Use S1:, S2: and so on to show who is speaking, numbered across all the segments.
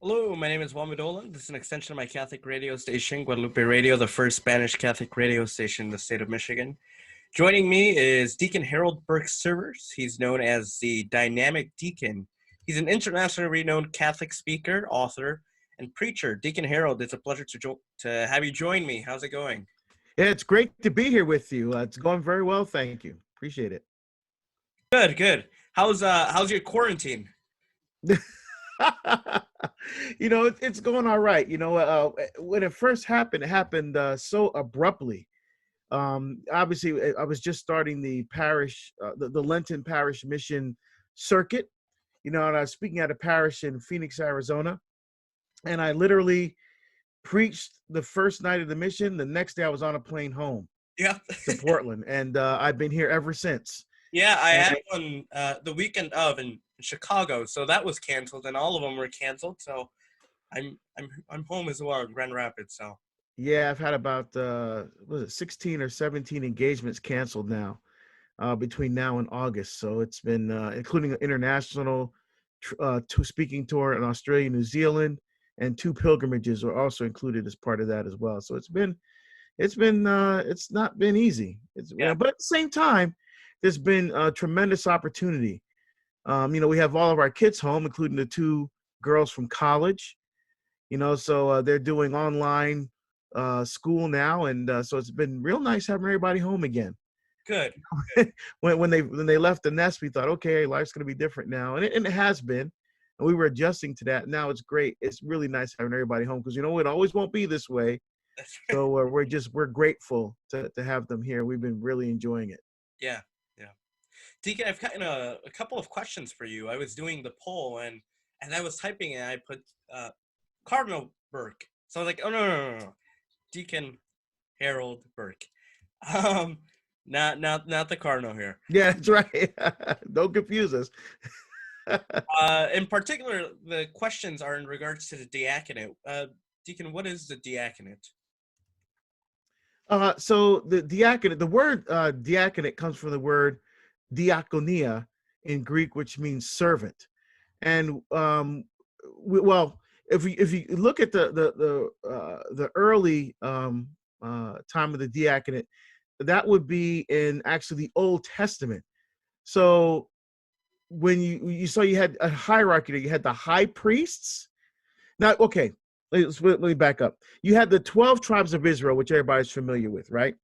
S1: Hello, my name is Juan Bedolla. This is an extension of my Catholic radio station, Guadalupe Radio, the first Spanish Catholic radio station in the state of Michigan. Joining me is Deacon Harold Burke-Sivers. He's known as the Dynamic Deacon. He's an internationally renowned Catholic speaker, author, and preacher. Deacon Harold, it's a pleasure to have you join me. How's it going?
S2: Yeah, it's great to be here with you. It's going very well, thank you. Appreciate it.
S1: Good, good. How's your quarantine?
S2: It's going all right. When it first happened, it happened so abruptly. Obviously, I was just starting the parish, the Lenten parish mission circuit. And I was speaking at a parish in Phoenix, Arizona, and I literally preached the first night of the mission. The next day, I was on a plane home
S1: Yeah.
S2: to Portland, and I've been here ever since.
S1: Yeah, I had one the weekend of in Chicago, so that was canceled, and all of them were canceled. So I'm home as well in Grand Rapids. So
S2: Yeah, I've had about 16 or 17 engagements canceled now between now and August. So it's been including an international speaking tour in Australia, New Zealand, and 2 pilgrimages are also included as part of that as well. So it's not been easy.
S1: yeah,
S2: But at the same time, there's been a tremendous opportunity. We have all of our kids home, including the 2 girls from college. So they're doing online school now, and so it's been real nice having everybody home again.
S1: good.
S2: when they left the nest, we thought, okay, life's going to be different now, and it has been, and we were adjusting to that. Now it's great. It's really nice having everybody home because it always won't be this way. So we're grateful to have them here. We've been really enjoying it.
S1: Yeah, yeah. Deacon, I've gotten a couple of questions for you. I was doing the poll and I was typing and I put Cardinal Burke. So I was like, oh no. Deacon Harold Burke. Not the Cardinal here.
S2: Yeah, that's right. Don't confuse us.
S1: In particular, the questions are in regards to the diaconate. Deacon, what is the diaconate?
S2: So the diaconate, the word diaconate comes from the word diakonia in Greek, which means servant. And if you look at the early time of the diaconate, that would be in actually the Old Testament. So when you had a hierarchy there, you had the high priests. Now, okay, let me back up. You had the 12 tribes of Israel, which everybody's familiar with, right?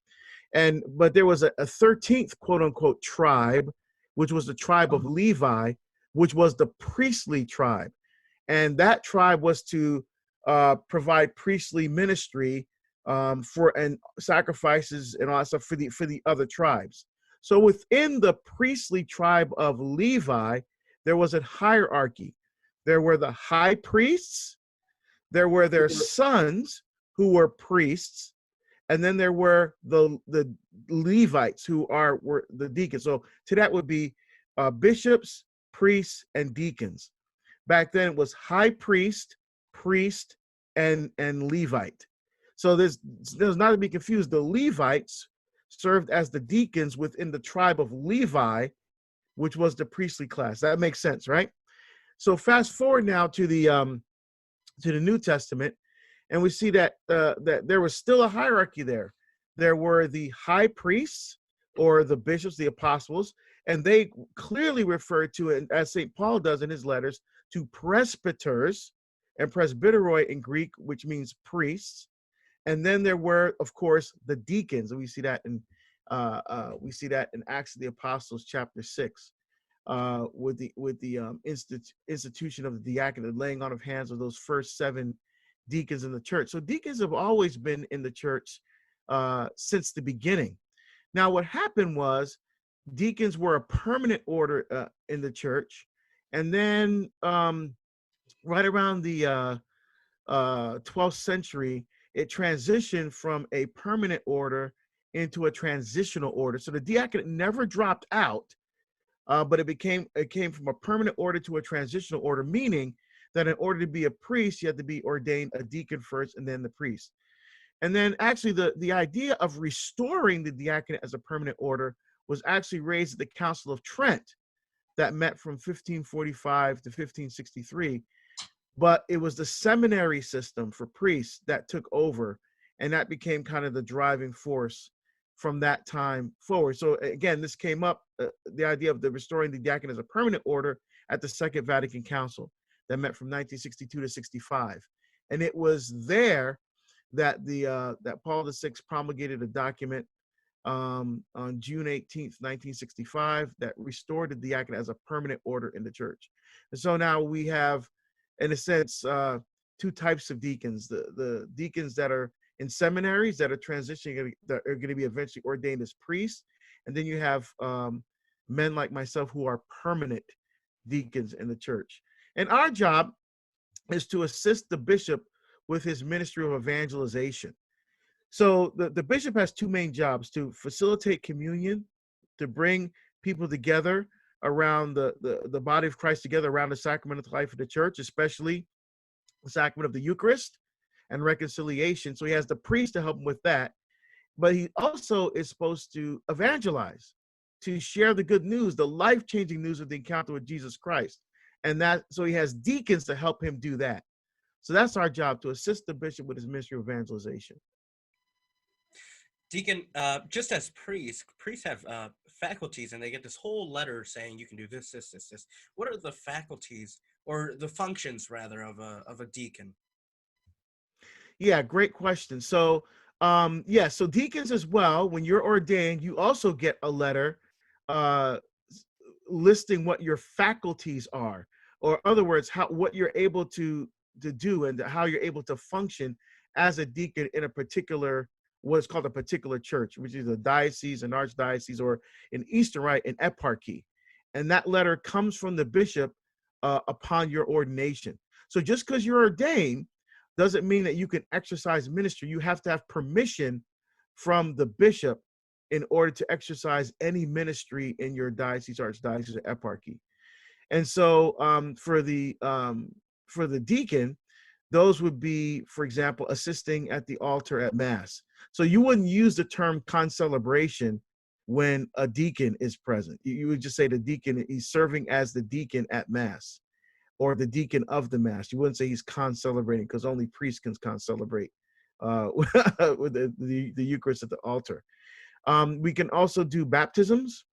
S2: But there was a 13th quote unquote tribe, which was the tribe of Levi, which was the priestly tribe. And that tribe was to provide priestly ministry and sacrifices and all that stuff for the other tribes. So within the priestly tribe of Levi, there was a hierarchy. There were the high priests, there were their sons who were priests, and then there were the Levites who were the deacons. So to that would be bishops, priests, and deacons. Back then it was high priest, priest, and Levite. So there's not to be confused. The Levites served as the deacons within the tribe of Levi, which was the priestly class. That makes sense, right? So fast forward now to the New Testament, and we see that there was still a hierarchy there. There were the high priests, or the bishops, the apostles, and they clearly referred to it, as St. Paul does in his letters, to presbyters, and presbyteroi in Greek, which means priests. And then there were, of course, the deacons, and we see that in Acts of the Apostles, chapter 6, with the institution of the diaconate, laying on of hands of those first 7 deacons in the church. So deacons have always been in the church since the beginning. Now, what happened was deacons were a permanent order in the church, and then right around the 12th century, it transitioned from a permanent order into a transitional order. So the diaconate never dropped out, but it came from a permanent order to a transitional order, meaning that in order to be a priest, you had to be ordained a deacon first and then the priest. And then actually the idea of restoring the diaconate as a permanent order was actually raised at the Council of Trent that met from 1545 to 1563. but it was the seminary system for priests that took over, and that became kind of the driving force from that time forward. So again, this came up, the idea of the restoring the diaconate as a permanent order at the Second Vatican Council that met from 1962 to 65. And it was there that that Paul VI promulgated a document on June 18th, 1965, that restored the diaconate as a permanent order in the church. And so now we have, in a sense, two types of deacons: the deacons that are in seminaries that are transitioning, that are going to be eventually ordained as priests, and then you have men like myself who are permanent deacons in the church. And our job is to assist the bishop with his ministry of evangelization. So the bishop has two main jobs: to facilitate communion, to bring people together around the body of Christ, together around the sacramental life of the church, especially the sacrament of the Eucharist and reconciliation. So he has the priest to help him with that. But he also is supposed to evangelize, to share the good news, the life-changing news of the encounter with Jesus Christ. And so he has deacons to help him do that. So that's our job, to assist the bishop with his ministry of evangelization.
S1: Deacon, just as priests have faculties, and they get this whole letter saying you can do this, this, this, this. What are the faculties, or the functions rather, of a deacon?
S2: Yeah, great question. So so deacons as well, when you're ordained, you also get a letter listing what your faculties are, or in other words, what you're able to do and how you're able to function as a deacon in a particular, what's called a particular church, which is a diocese, an archdiocese, or in Eastern Rite, an eparchy. And that letter comes from the bishop upon your ordination. So just because you're ordained doesn't mean that you can exercise ministry. You have to have permission from the bishop in order to exercise any ministry in your diocese, archdiocese, or eparchy. And so for the deacon, those would be, for example, assisting at the altar at Mass. So you wouldn't use the term concelebration when a deacon is present. You would just say the deacon, he's serving as the deacon at Mass, or the deacon of the Mass. You wouldn't say he's concelebrating, because only priests can concelebrate with the Eucharist at the altar. We can also do baptisms,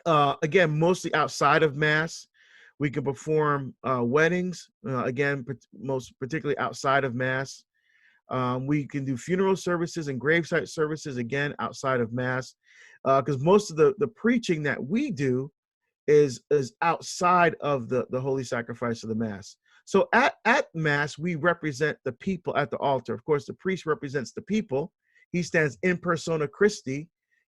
S2: again, mostly outside of Mass. We can perform weddings, again, most particularly outside of Mass. We can do funeral services and gravesite services, again, outside of Mass, because most of the preaching that we do is outside of the holy sacrifice of the Mass. So at Mass, we represent the people at the altar. Of course, the priest represents the people. He stands in persona Christi,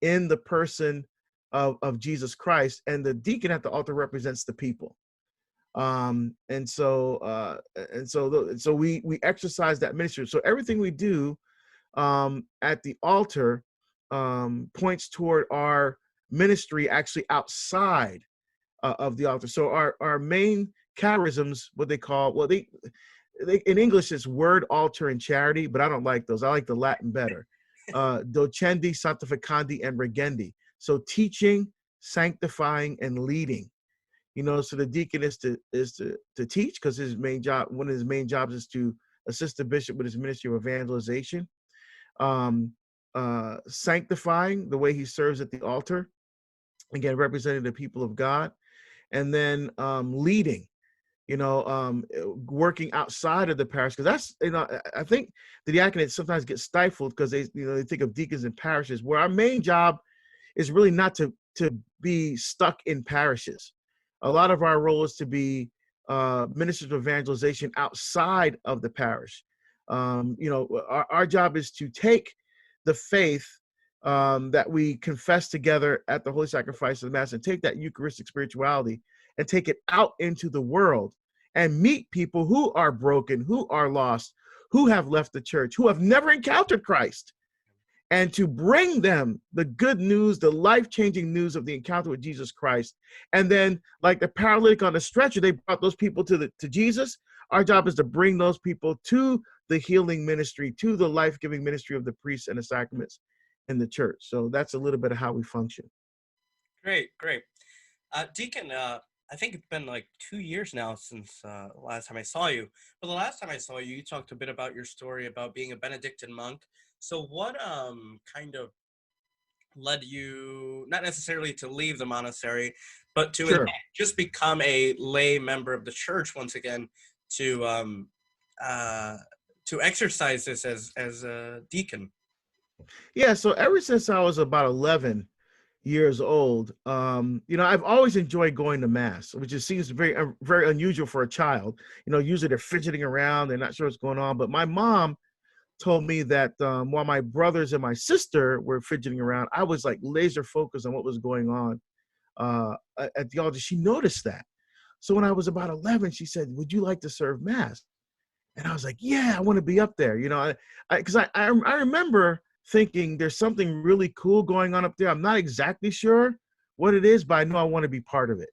S2: in the person of Jesus Christ, and the deacon at the altar represents the people. And so we exercise that ministry. So everything we do at the altar points toward our ministry actually outside of the altar. So our main charisms, what they call, well, they in English it's word, altar, and charity, but I don't like those. I like the Latin better. Docendi, sanctificandi, and regendi. So teaching, sanctifying, and leading. So the deacon is to teach, because his main job, one of his main jobs, is to assist the bishop with his ministry of evangelization. Sanctifying, the way he serves at the altar, again, representing the people of God. And then leading, working outside of the parish, because that's, I think the diaconate sometimes gets stifled because they think of deacons in parishes, where our main job is really not to be stuck in parishes. A lot of our role is to be ministers of evangelization outside of the parish. Our job is to take the faith that we confess together at the Holy Sacrifice of the Mass, and take that Eucharistic spirituality and take it out into the world and meet people who are broken, who are lost, who have left the church, who have never encountered Christ, and to bring them the good news, the life-changing news of the encounter with Jesus Christ. And then, like the paralytic on the stretcher, they brought those people to Jesus. Our job is to bring those people to the healing ministry, to the life-giving ministry of the priests and the sacraments in the church. So that's a little bit of how we function.
S1: Great. Deacon, I think it's been like 2 years now since last time I saw you. But the last time I saw you, you talked a bit about your story about being a Benedictine monk. So what kind of led you, not necessarily to leave the monastery, but to
S2: Sure.
S1: just become a lay member of the church once again, to uh, to exercise this as a deacon?
S2: Yeah. So ever since I was about 11 years old, I've always enjoyed going to mass, which just seems very unusual for a child. Usually they're fidgeting around, they're not sure what's going on. But my mom told me that while my brothers and my sister were fidgeting around, I was like laser focused on what was going on at the altar. She noticed that. So when I was about 11, she said, "Would you like to serve mass?" And I was like, "Yeah, I want to be up there." Because I remember thinking there's something really cool going on up there. I'm not exactly sure what it is, but I know I want to be part of it.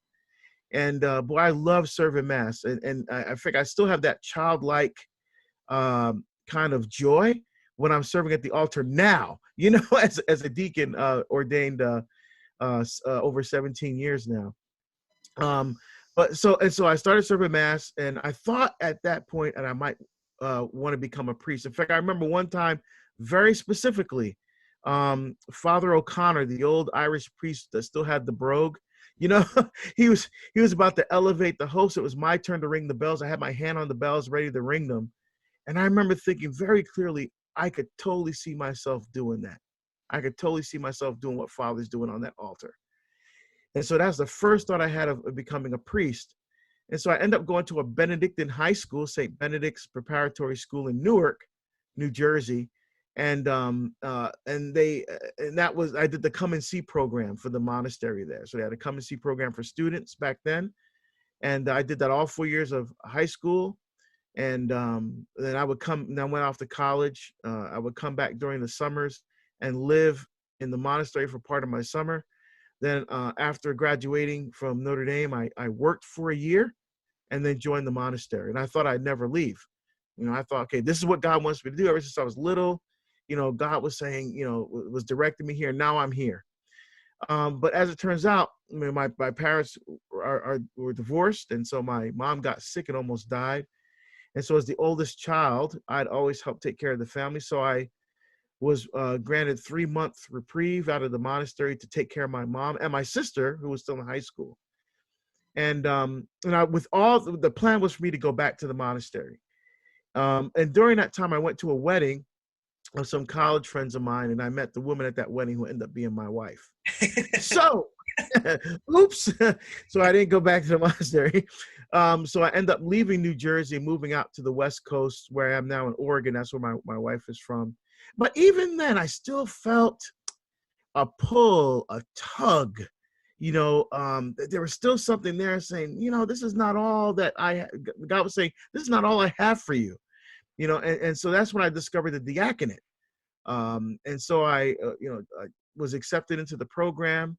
S2: And boy, I love serving mass, and I think I still have that childlike kind of joy when I'm serving at the altar now. As a deacon, ordained over 17 years now. So I started serving mass, and I thought at that point that I might want to become a priest. In fact, I remember one time very specifically, Father O'Connor, the old Irish priest that still had the brogue, you know, he was about to elevate the host. It was my turn to ring the bells. I had my hand on the bells, ready to ring them, and I remember thinking very clearly, I could totally see myself doing that. I could totally see myself doing what Father's doing on that altar. And so that's the first thought I had of becoming a priest. And so I ended up going to a Benedictine high school, St. Benedict's Preparatory School in Newark, New Jersey. And I did the come and see program for the monastery there. So they had a come and see program for students back then. And I did that all 4 years of high school. And then I went off to college. I would come back during the summers and live in the monastery for part of my summer. Then after graduating from Notre Dame, I worked for a year and then joined the monastery. And I thought I'd never leave. I thought, okay, this is what God wants me to do. Ever since I was little, God was saying, was directing me here. Now I'm here. But as it turns out, my parents were divorced. And so my mom got sick and almost died. And so as the oldest child, I'd always help take care of the family. So I was granted 3-month reprieve out of the monastery to take care of my mom and my sister, who was still in high school. And the plan was for me to go back to the monastery. And during that time, I went to a wedding of some college friends of mine, and I met the woman at that wedding who ended up being my wife. So, oops. So I didn't go back to the monastery. So I ended up leaving New Jersey, moving out to the West Coast, where I am now in Oregon. That's where my wife is from. But even then, I still felt a pull, a tug. There was still something there saying, this is not all that God was saying, this is not all I have for you. And so that's when I discovered the Diaconate. And so I was accepted into the program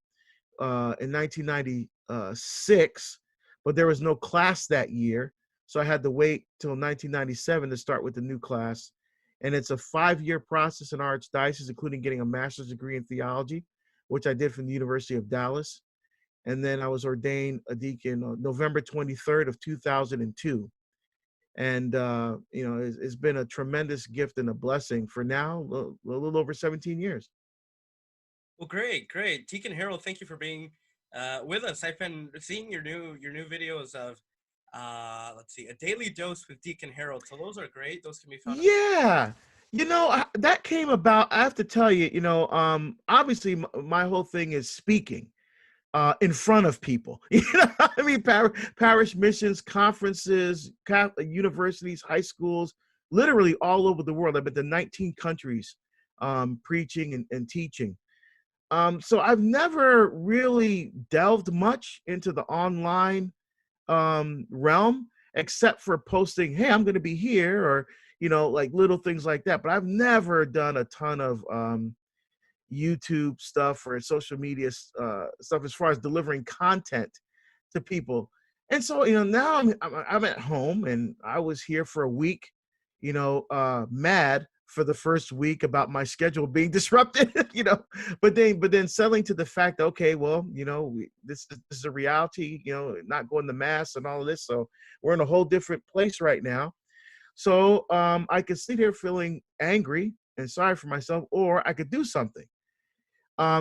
S2: in 1996, but there was no class that year. So I had to wait till 1997 to start with the new class. And it's a 5-year process in our archdiocese, including getting a master's degree in theology, which I did from the University of Dallas. And then I was ordained a deacon on November 23rd of 2002. And, it's been a tremendous gift and a blessing for now, a little over 17 years.
S1: Well, great. Deacon Harold, thank you for being with us. I've been seeing your new videos of, let's see, A Daily Dose with Deacon Harold. So those are great. Those can be found.
S2: Yeah. That came about, I have to tell you, obviously my whole thing is speaking in front of people. I mean, parish missions, conferences, universities, high schools, literally all over the world. I've been to 19 countries preaching and teaching. So I've never really delved much into the online realm, except for posting, hey, I'm going to be here, or, like little things like that. But I've never done a ton of YouTube stuff or social media stuff as far as delivering content to people. And so, now I'm at home, and I was here for a week, mad for the first week about my schedule being disrupted, but then settling to the fact that, okay, well, this is a reality, not going to mass and all of this. So we're in a whole different place right now. So I could sit here feeling angry and sorry for myself, or I could do something.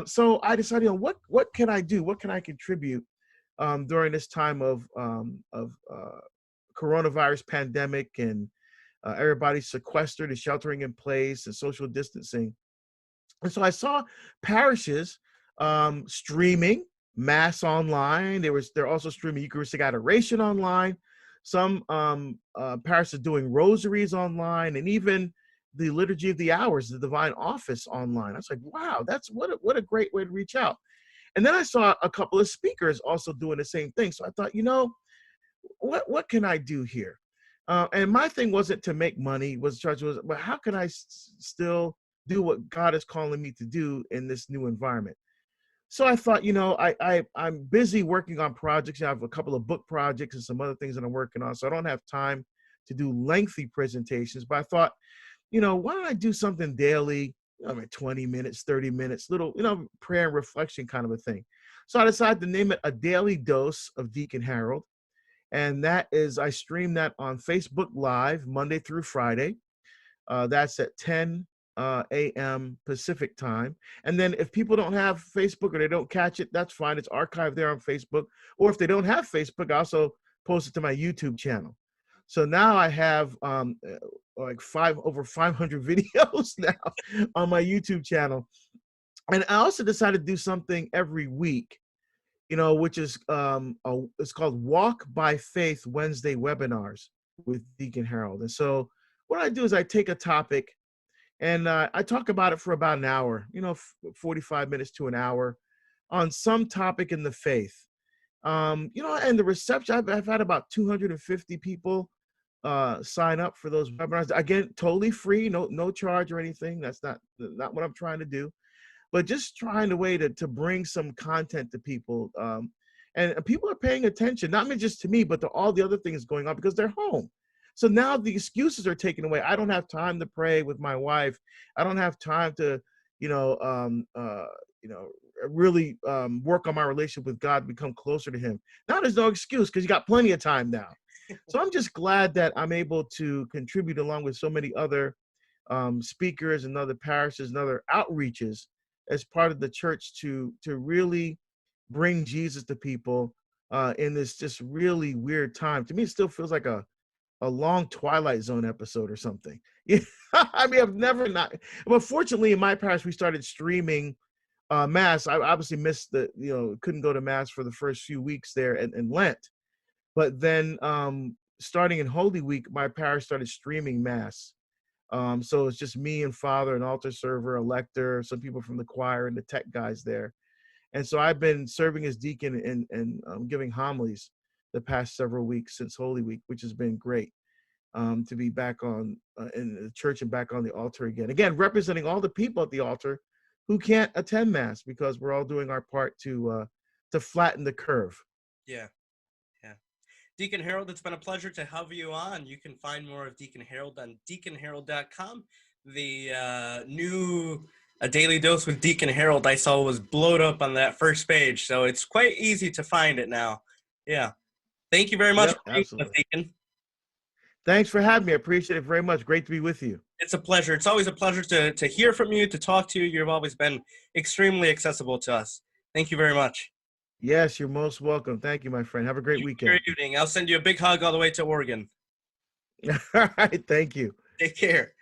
S2: So I decided, what can I do? What can I contribute during this time of coronavirus pandemic and everybody's sequestered and sheltering in place and social distancing? And so I saw parishes streaming mass online. They're also streaming Eucharistic adoration online. Some parishes doing rosaries online, and even the Liturgy of the Hours, the Divine Office online. I was like, wow, that's what a great way to reach out. And then I saw a couple of speakers also doing the same thing. So I thought, what can I do here? And my thing wasn't to make money, but how can I still do what God is calling me to do in this new environment? So I thought, I'm busy working on projects. I have a couple of book projects and some other things that I'm working on. So I don't have time to do lengthy presentations. But I thought, why don't I do something daily? 20 minutes, 30 minutes, little, prayer and reflection kind of a thing. So I decided to name it A Daily Dose of Deacon Harold. And that is, I stream that on Facebook Live Monday through Friday. That's at 10 a.m. Pacific time. And then if people don't have Facebook or they don't catch it, that's fine. It's archived there on Facebook. Or if they don't have Facebook, I also post it to my YouTube channel. So now I have over 500 videos now on my YouTube channel. And I also decided to do something every week, which is it's called Walk by Faith Wednesday webinars with Deacon Harold. And so what I do is I take a topic and I talk about it for about an hour, 45 minutes to an hour on some topic in the faith. And the reception, I've had about 250 people sign up for those webinars. Again, totally free, no charge or anything. That's not what I'm trying to do, but just trying a way to bring some content to people. And people are paying attention, not just to me, but to all the other things going on because they're home. So now the excuses are taken away. I don't have time to pray with my wife. I don't have time to, really work on my relationship with God, become closer to Him. Now there's no excuse because you got plenty of time now. So I'm just glad that I'm able to contribute along with so many other speakers and other parishes and other outreaches as part of the church to really bring Jesus to people in this just really weird time. To me, it still feels like a long Twilight Zone episode or something. Yeah, I mean, but fortunately in my parish, we started streaming mass. I obviously missed couldn't go to mass for the first few weeks there in Lent. But then starting in Holy Week, my parish started streaming mass. So it's just me and Father, an altar server, a lector, some people from the choir and the tech guys there. And so I've been serving as deacon and giving homilies the past several weeks since Holy Week, which has been great to be back on in the church and back on the altar again. Again, representing all the people at the altar who can't attend mass because we're all doing our part to flatten the curve.
S1: Yeah. Deacon Harold, it's been a pleasure to have you on. You can find more of Deacon Harold on deaconharold.com. The new A Daily Dose with Deacon Harold I saw was blowed up on that first page, so it's quite easy to find it now. Yeah. Thank you very much for being with us, Deacon.
S2: Thanks for having me. I appreciate it very much. Great to be with you.
S1: It's a pleasure. It's always a pleasure to hear from you, to talk to you. You've always been extremely accessible to us. Thank you very much.
S2: Yes, you're most welcome. Thank you, my friend. Have a great weekend.
S1: Great evening. I'll send you a big hug all the way to Oregon.
S2: All right. Thank you.
S1: Take care.